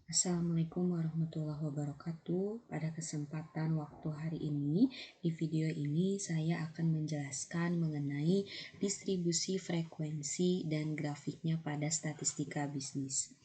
Assalamualaikum warahmatullahi wabarakatuh. Pada kesempatan waktu hari ini, di video ini saya akan menjelaskan mengenai distribusi frekuensi dan grafiknya pada statistika bisnis.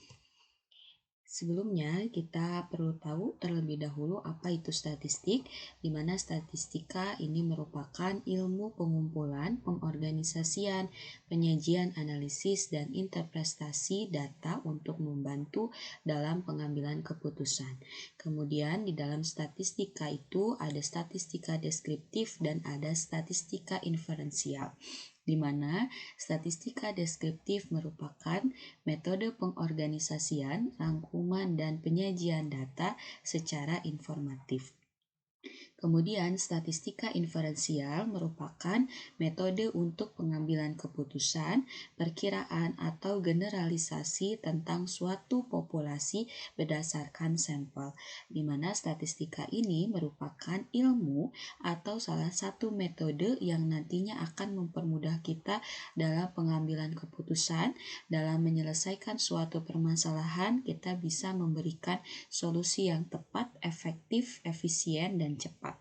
Sebelumnya, kita perlu tahu terlebih dahulu apa itu statistik, di mana statistika ini merupakan ilmu pengumpulan, pengorganisasian, penyajian, analisis, dan interpretasi data untuk membantu dalam pengambilan keputusan. Kemudian, di dalam statistika itu ada statistika deskriptif dan ada statistika inferensial, di mana statistika deskriptif merupakan metode pengorganisasian, rangkuman, dan penyajian data secara informatif. Kemudian, statistika inferensial merupakan metode untuk pengambilan keputusan, perkiraan, atau generalisasi tentang suatu populasi berdasarkan sampel, di mana statistika ini merupakan ilmu atau salah satu metode yang nantinya akan mempermudah kita dalam pengambilan keputusan. Dalam menyelesaikan suatu permasalahan, kita bisa memberikan solusi yang tepat, efektif, efisien, dan cepat.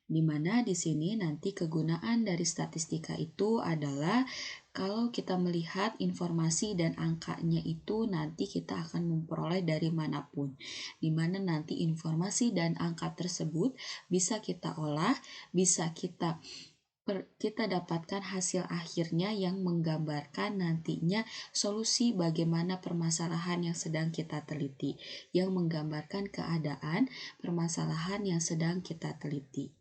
Di mana di sini nanti kegunaan dari statistika itu adalah kalau kita melihat informasi dan angkanya itu nanti kita akan memperoleh dari manapun, di mana nanti informasi dan angka tersebut bisa kita olah, bisa kita dapatkan hasil akhirnya yang menggambarkan nantinya solusi bagaimana permasalahan yang sedang kita teliti, yang menggambarkan keadaan permasalahan yang sedang kita teliti.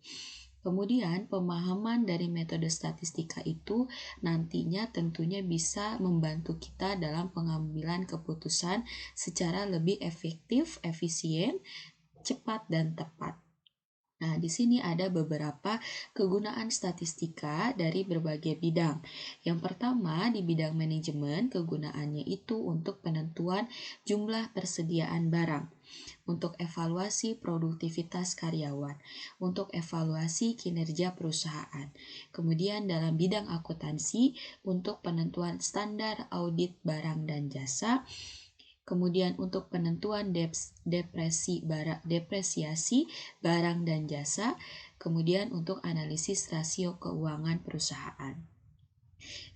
Kemudian pemahaman dari metode statistika itu nantinya tentunya bisa membantu kita dalam pengambilan keputusan secara lebih efektif, efisien, cepat, dan tepat. Nah, di sini ada beberapa kegunaan statistika dari berbagai bidang. Yang pertama, di bidang manajemen, kegunaannya itu untuk penentuan jumlah persediaan barang, untuk evaluasi produktivitas karyawan, untuk evaluasi kinerja perusahaan. Kemudian dalam bidang akuntansi, untuk penentuan standar audit barang dan jasa. Kemudian untuk penentuan depresiasi barang dan jasa, kemudian untuk analisis rasio keuangan perusahaan.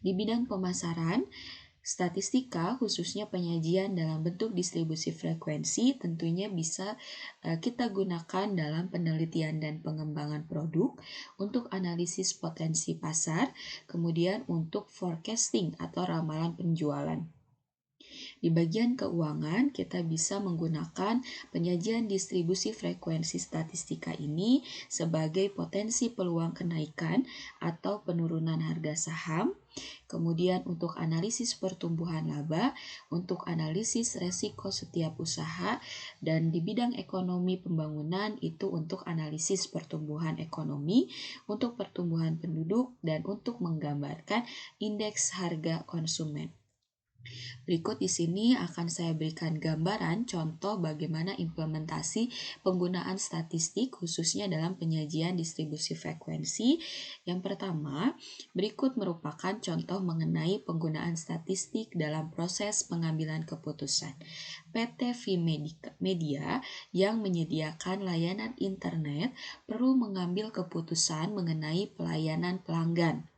Di bidang pemasaran, statistika khususnya penyajian dalam bentuk distribusi frekuensi tentunya bisa kita gunakan dalam penelitian dan pengembangan produk, untuk analisis potensi pasar, kemudian untuk forecasting atau ramalan penjualan. Di bagian keuangan, kita bisa menggunakan penyajian distribusi frekuensi statistika ini sebagai potensi peluang kenaikan atau penurunan harga saham, kemudian untuk analisis pertumbuhan laba, untuk analisis resiko setiap usaha, dan di bidang ekonomi pembangunan itu untuk analisis pertumbuhan ekonomi, untuk pertumbuhan penduduk, dan untuk menggambarkan indeks harga konsumen. Berikut di sini akan saya berikan gambaran contoh bagaimana implementasi penggunaan statistik khususnya dalam penyajian distribusi frekuensi. Yang pertama, berikut merupakan contoh mengenai penggunaan statistik dalam proses pengambilan keputusan. PT Vimedia yang menyediakan layanan internet perlu mengambil keputusan mengenai pelayanan pelanggan.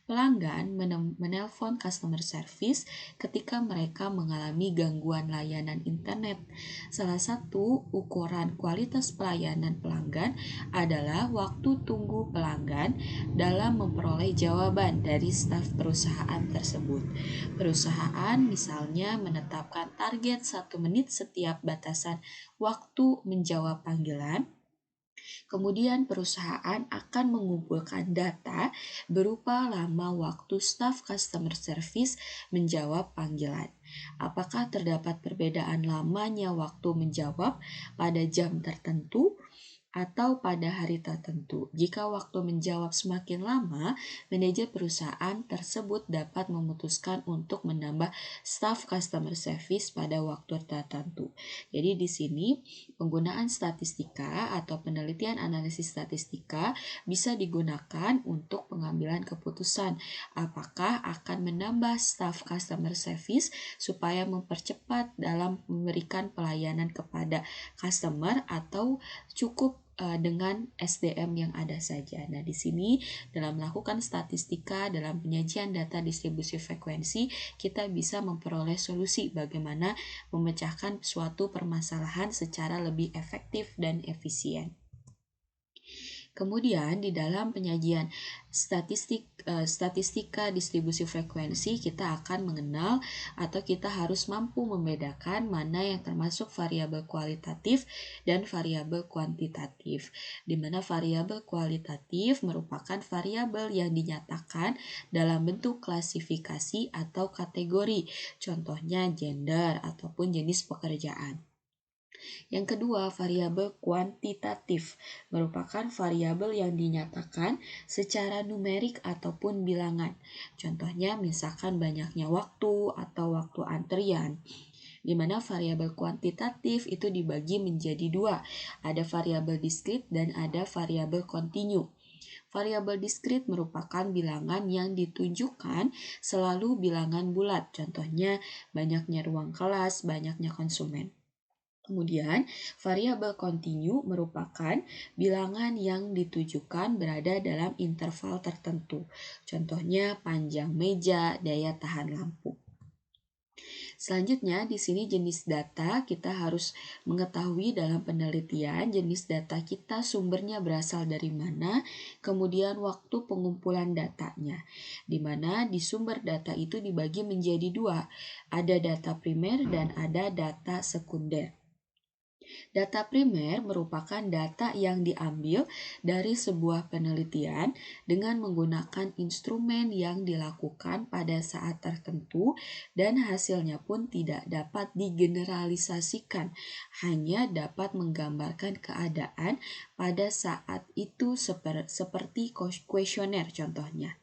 Pelanggan menelpon customer service ketika mereka mengalami gangguan layanan internet. Salah satu ukuran kualitas pelayanan pelanggan adalah waktu tunggu pelanggan dalam memperoleh jawaban dari staf perusahaan tersebut. Perusahaan misalnya menetapkan target 1 menit setiap batasan waktu menjawab panggilan. Kemudian perusahaan akan mengumpulkan data berupa lama waktu staf customer service menjawab panggilan. Apakah terdapat perbedaan lamanya waktu menjawab pada jam tertentu? atau pada hari tertentu. Jika waktu menjawab semakin lama, manajer perusahaan tersebut dapat memutuskan untuk menambah staf customer service pada waktu tertentu. Jadi di sini penggunaan statistika atau penelitian analisis statistika bisa digunakan untuk pengambilan keputusan apakah akan menambah staf customer service supaya mempercepat dalam memberikan pelayanan kepada customer atau cukup dengan SDM yang ada saja. Nah, di sini dalam melakukan statistika, dalam penyajian data distribusi frekuensi, kita bisa memperoleh solusi bagaimana memecahkan suatu permasalahan secara lebih efektif dan efisien. Kemudian di dalam penyajian statistika distribusi frekuensi, kita akan mengenal atau kita harus mampu membedakan mana yang termasuk variabel kualitatif dan variabel kuantitatif. Di mana variabel kualitatif merupakan variabel yang dinyatakan dalam bentuk klasifikasi atau kategori, contohnya gender ataupun jenis pekerjaan. Yang kedua, variabel kuantitatif merupakan variabel yang dinyatakan secara numerik ataupun bilangan. Contohnya misalkan banyaknya waktu atau waktu antrian. Di mana variabel kuantitatif itu dibagi menjadi dua, ada variabel diskrit dan ada variabel kontinu. Variabel diskrit merupakan bilangan yang ditunjukkan selalu bilangan bulat, contohnya banyaknya ruang kelas, banyaknya konsumen. Kemudian, variabel kontinu merupakan bilangan yang ditujukan berada dalam interval tertentu. Contohnya panjang meja, daya tahan lampu. Selanjutnya, di sini jenis data kita harus mengetahui dalam penelitian jenis data kita sumbernya berasal dari mana, kemudian waktu pengumpulan datanya. Di mana di sumber data itu dibagi menjadi dua, ada data primer dan ada data sekunder. Data primer merupakan data yang diambil dari sebuah penelitian dengan menggunakan instrumen yang dilakukan pada saat tertentu dan hasilnya pun tidak dapat digeneralisasikan, hanya dapat menggambarkan keadaan pada saat itu seperti kuesioner contohnya.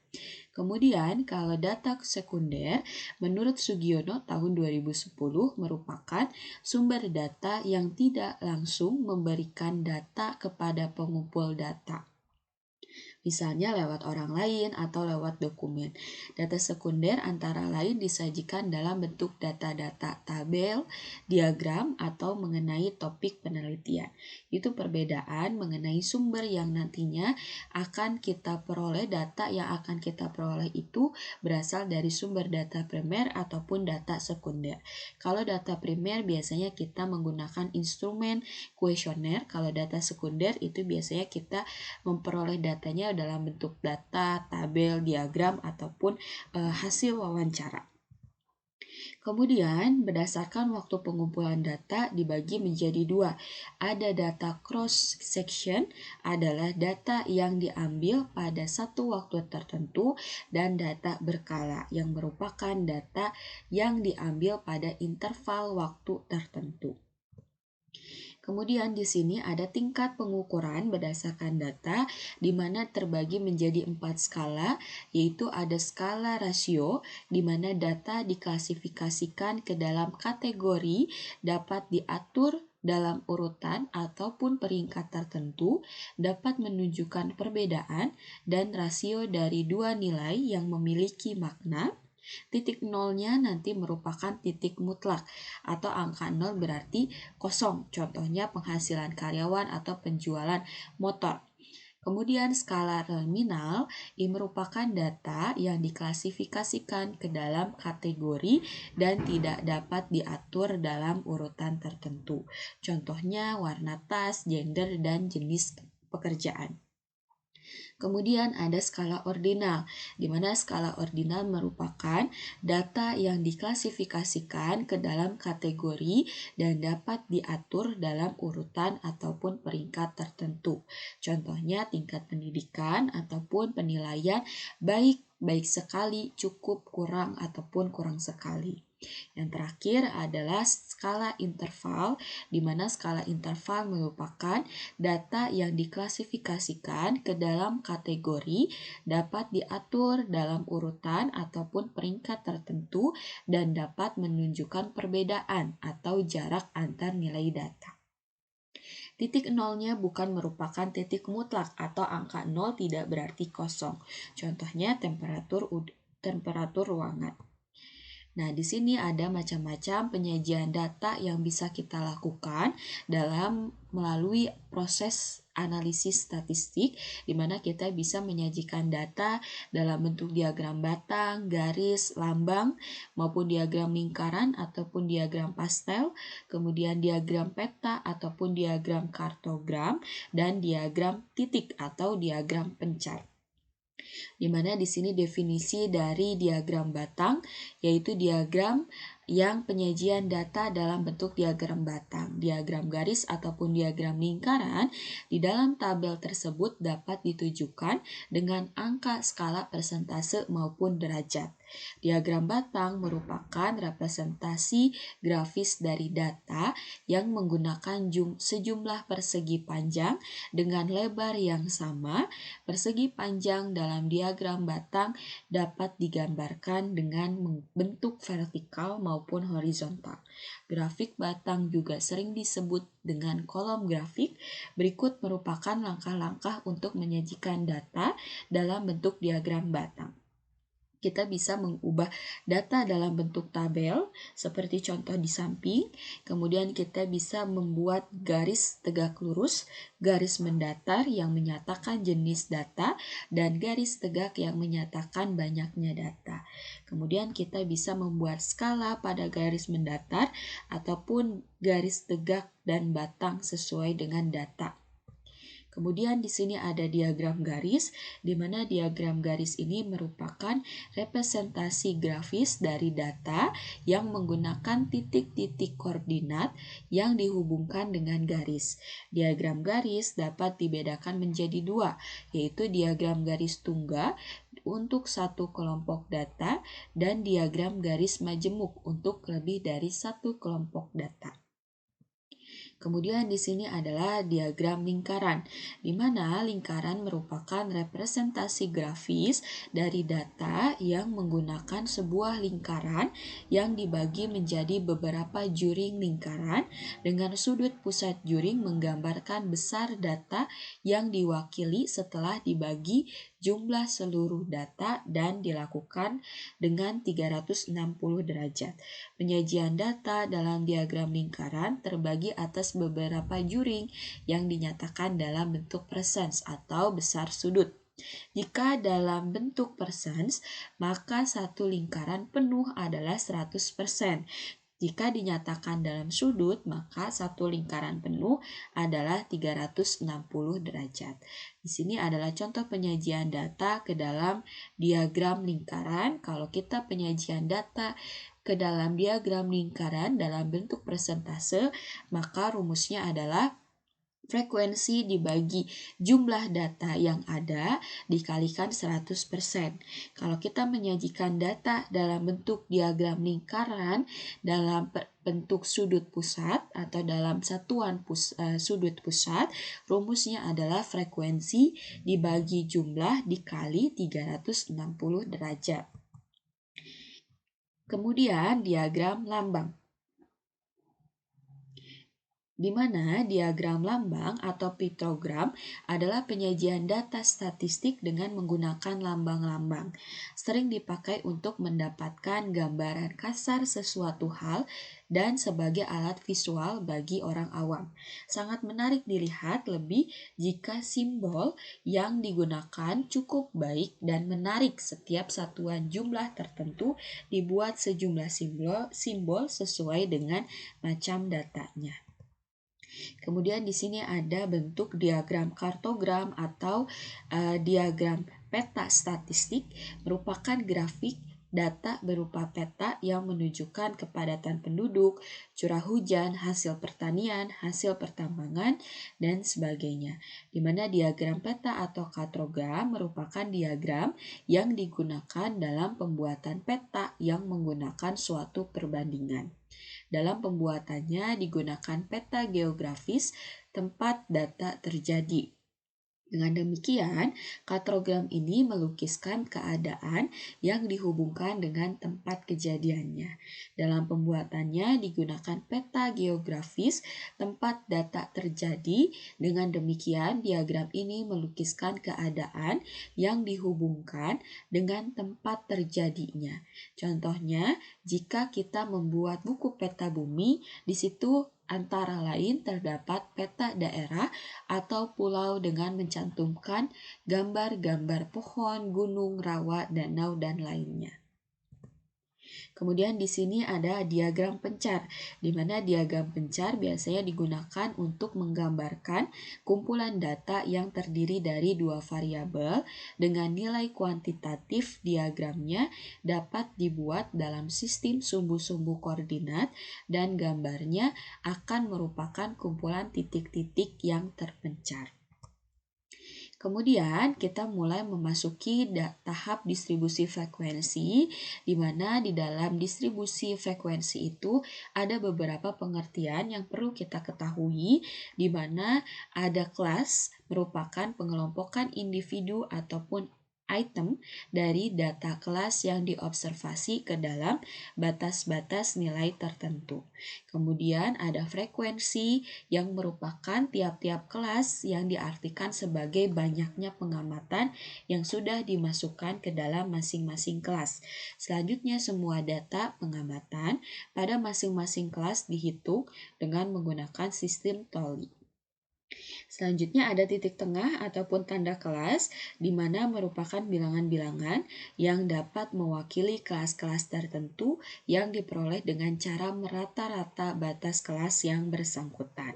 Kemudian kalau data sekunder menurut Sugiono tahun 2010 merupakan sumber data yang tidak langsung memberikan data kepada pengumpul data. Misalnya lewat orang lain atau lewat dokumen. Data sekunder antara lain disajikan dalam bentuk data-data tabel, diagram, atau mengenai topik penelitian. Itu perbedaan mengenai sumber yang nantinya akan kita peroleh, data yang akan kita peroleh itu berasal dari sumber data primer ataupun data sekunder. Kalau data primer biasanya kita menggunakan instrumen kuesioner, kalau data sekunder itu biasanya kita memperoleh datanya dalam bentuk data, tabel, diagram, ataupun hasil wawancara. Kemudian, berdasarkan waktu pengumpulan data dibagi menjadi dua. Ada data cross-section, adalah data yang diambil pada satu waktu tertentu, dan data berkala, yang merupakan data yang diambil pada interval waktu tertentu. Kemudian di sini ada tingkat pengukuran berdasarkan data di mana terbagi menjadi 4 skala, yaitu ada skala rasio di mana data diklasifikasikan ke dalam kategori dapat diatur dalam urutan ataupun peringkat tertentu, dapat menunjukkan perbedaan dan rasio dari dua nilai yang memiliki makna. Titik nolnya nanti merupakan titik mutlak atau angka nol berarti kosong, contohnya penghasilan karyawan atau penjualan motor. Kemudian skala nominal ini merupakan data yang diklasifikasikan ke dalam kategori dan tidak dapat diatur dalam urutan tertentu. Contohnya warna tas, gender, dan jenis pekerjaan. Kemudian ada skala ordinal, di mana skala ordinal merupakan data yang diklasifikasikan ke dalam kategori dan dapat diatur dalam urutan ataupun peringkat tertentu. Contohnya tingkat pendidikan ataupun penilaian baik baik sekali, cukup, kurang, ataupun kurang sekali. Yang terakhir adalah skala interval, di mana skala interval merupakan data yang diklasifikasikan ke dalam kategori, dapat diatur dalam urutan ataupun peringkat tertentu, dan dapat menunjukkan perbedaan atau jarak antar nilai data. Titik nolnya bukan merupakan titik mutlak atau angka nol tidak berarti kosong. Contohnya temperatur ruangan. Nah, di sini ada macam-macam penyajian data yang bisa kita lakukan dalam melalui proses analisis statistik, di mana kita bisa menyajikan data dalam bentuk diagram batang, garis, lambang, maupun diagram lingkaran ataupun diagram pastel, kemudian diagram peta ataupun diagram kartogram, dan diagram titik atau diagram pencar. Di mana di sini definisi dari diagram batang, yaitu diagram yang penyajian data dalam bentuk diagram batang. Diagram garis ataupun diagram lingkaran di dalam tabel tersebut dapat ditujukan dengan angka skala persentase maupun derajat. Diagram batang merupakan representasi grafis dari data yang menggunakan sejumlah persegi panjang dengan lebar yang sama. Persegi panjang dalam diagram batang dapat digambarkan dengan bentuk vertikal maupun horizontal. Grafik batang juga sering disebut dengan kolom grafik. Berikut merupakan langkah-langkah untuk menyajikan data dalam bentuk diagram batang. Kita bisa mengubah data dalam bentuk tabel seperti contoh di samping. Kemudian kita bisa membuat garis tegak lurus, garis mendatar yang menyatakan jenis data, dan garis tegak yang menyatakan banyaknya data. Kemudian kita bisa membuat skala pada garis mendatar ataupun garis tegak dan batang sesuai dengan data. Kemudian di sini ada diagram garis, di mana diagram garis ini merupakan representasi grafis dari data yang menggunakan titik-titik koordinat yang dihubungkan dengan garis. Diagram garis dapat dibedakan menjadi dua, yaitu diagram garis tunggal untuk satu kelompok data dan diagram garis majemuk untuk lebih dari satu kelompok data. Kemudian di sini adalah diagram lingkaran, di mana lingkaran merupakan representasi grafis dari data yang menggunakan sebuah lingkaran yang dibagi menjadi beberapa juring lingkaran dengan sudut pusat juring menggambarkan besar data yang diwakili setelah dibagi jumlah seluruh data dan dilakukan dengan 360 derajat. Penyajian data dalam diagram lingkaran terbagi atas beberapa juring yang dinyatakan dalam bentuk persens atau besar sudut. Jika dalam bentuk persens, maka satu lingkaran penuh adalah 100%. Jika dinyatakan dalam sudut, maka satu lingkaran penuh adalah 360 derajat. Di sini adalah contoh penyajian data ke dalam diagram lingkaran. Kalau kita penyajian data ke dalam diagram lingkaran dalam bentuk persentase, maka rumusnya adalah frekuensi dibagi jumlah data yang ada dikalikan 100%. Kalau kita menyajikan data dalam bentuk diagram lingkaran dalam bentuk sudut pusat atau dalam satuan sudut pusat, rumusnya adalah frekuensi dibagi jumlah dikali 360 derajat. Kemudian diagram lambang, di mana diagram lambang atau piktogram adalah penyajian data statistik dengan menggunakan lambang-lambang. Sering dipakai untuk mendapatkan gambaran kasar sesuatu hal dan sebagai alat visual bagi orang awam. Sangat menarik dilihat lebih jika simbol yang digunakan cukup baik dan menarik. Setiap satuan jumlah tertentu dibuat sejumlah simbol sesuai dengan macam datanya. Kemudian di sini ada bentuk diagram kartogram atau diagram peta statistik, merupakan grafik data berupa peta yang menunjukkan kepadatan penduduk, curah hujan, hasil pertanian, hasil pertambangan, dan sebagainya. Di mana diagram peta atau kartogram merupakan diagram yang digunakan dalam pembuatan peta yang menggunakan suatu perbandingan. Dalam pembuatannya digunakan peta geografis tempat data terjadi. Dengan demikian, kartogram ini melukiskan keadaan yang dihubungkan dengan tempat kejadiannya. Dalam pembuatannya digunakan peta geografis tempat data terjadi. Dengan demikian, diagram ini melukiskan keadaan yang dihubungkan dengan tempat terjadinya. Contohnya, jika kita membuat buku peta bumi, di situ antara lain terdapat peta daerah atau pulau dengan mencantumkan gambar-gambar pohon, gunung, rawa, danau, dan lainnya. Kemudian di sini ada diagram pencar, di mana diagram pencar biasanya digunakan untuk menggambarkan kumpulan data yang terdiri dari dua variabel dengan nilai kuantitatif. Diagramnya dapat dibuat dalam sistem sumbu-sumbu koordinat dan gambarnya akan merupakan kumpulan titik-titik yang terpencar. Kemudian kita mulai memasuki tahap distribusi frekuensi, di mana di dalam distribusi frekuensi itu ada beberapa pengertian yang perlu kita ketahui, di mana ada kelas merupakan pengelompokan individu ataupun item dari data kelas yang diobservasi ke dalam batas-batas nilai tertentu. Kemudian ada frekuensi yang merupakan tiap-tiap kelas yang diartikan sebagai banyaknya pengamatan yang sudah dimasukkan ke dalam masing-masing kelas. Selanjutnya semua data pengamatan pada masing-masing kelas dihitung dengan menggunakan sistem Tolly. Selanjutnya ada titik tengah ataupun tanda kelas, di mana merupakan bilangan-bilangan yang dapat mewakili kelas-kelas tertentu yang diperoleh dengan cara merata-rata batas kelas yang bersangkutan.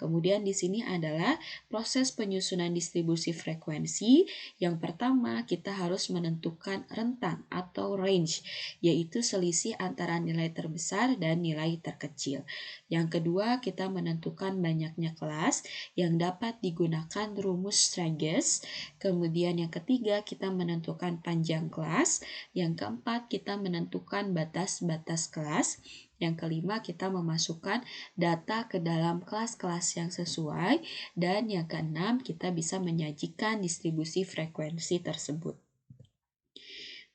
Kemudian di sini adalah proses penyusunan distribusi frekuensi. Yang pertama, kita harus menentukan rentang atau range, yaitu selisih antara nilai terbesar dan nilai terkecil. Yang kedua, kita menentukan banyaknya kelas yang dapat digunakan rumus Strangers. Kemudian yang ketiga, kita menentukan panjang kelas. Yang keempat, kita menentukan batas-batas kelas. Yang kelima, kita memasukkan data ke dalam kelas-kelas yang sesuai. Dan yang keenam, kita bisa menyajikan distribusi frekuensi tersebut.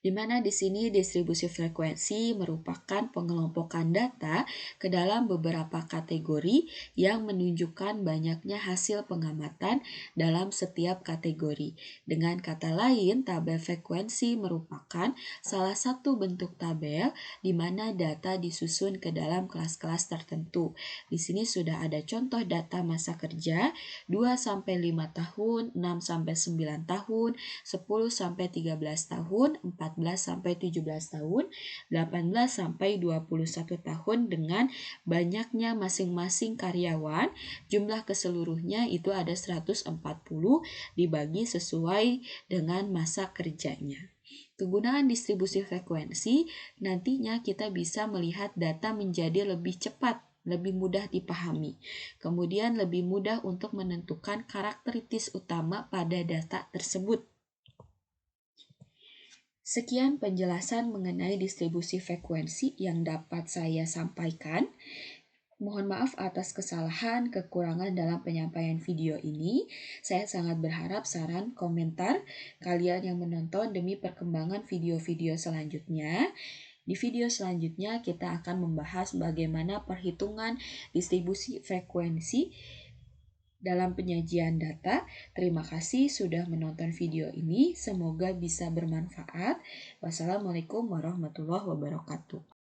Di mana di sini distribusi frekuensi merupakan pengelompokan data ke dalam beberapa kategori yang menunjukkan banyaknya hasil pengamatan dalam setiap kategori. Dengan kata lain, tabel frekuensi merupakan salah satu bentuk tabel di mana data disusun ke dalam kelas-kelas tertentu. Di sini sudah ada contoh data masa kerja 2-5 tahun, 6-9 tahun, 10-13 tahun, 14-17 tahun, 18-21 tahun dengan banyaknya masing-masing karyawan. Jumlah keseluruhnya itu ada 140 dibagi sesuai dengan masa kerjanya. Kegunaan distribusi frekuensi nantinya kita bisa melihat data menjadi lebih cepat, lebih mudah dipahami. Kemudian lebih mudah untuk menentukan karakteristik utama pada data tersebut. Sekian penjelasan mengenai distribusi frekuensi yang dapat saya sampaikan. Mohon maaf atas kesalahan, kekurangan dalam penyampaian video ini. Saya sangat berharap saran, komentar kalian yang menonton demi perkembangan video-video selanjutnya. Di video selanjutnya kita akan membahas bagaimana perhitungan distribusi frekuensi dalam penyajian data. Terima kasih sudah menonton video ini. Semoga bisa bermanfaat. Wassalamualaikum warahmatullahi wabarakatuh.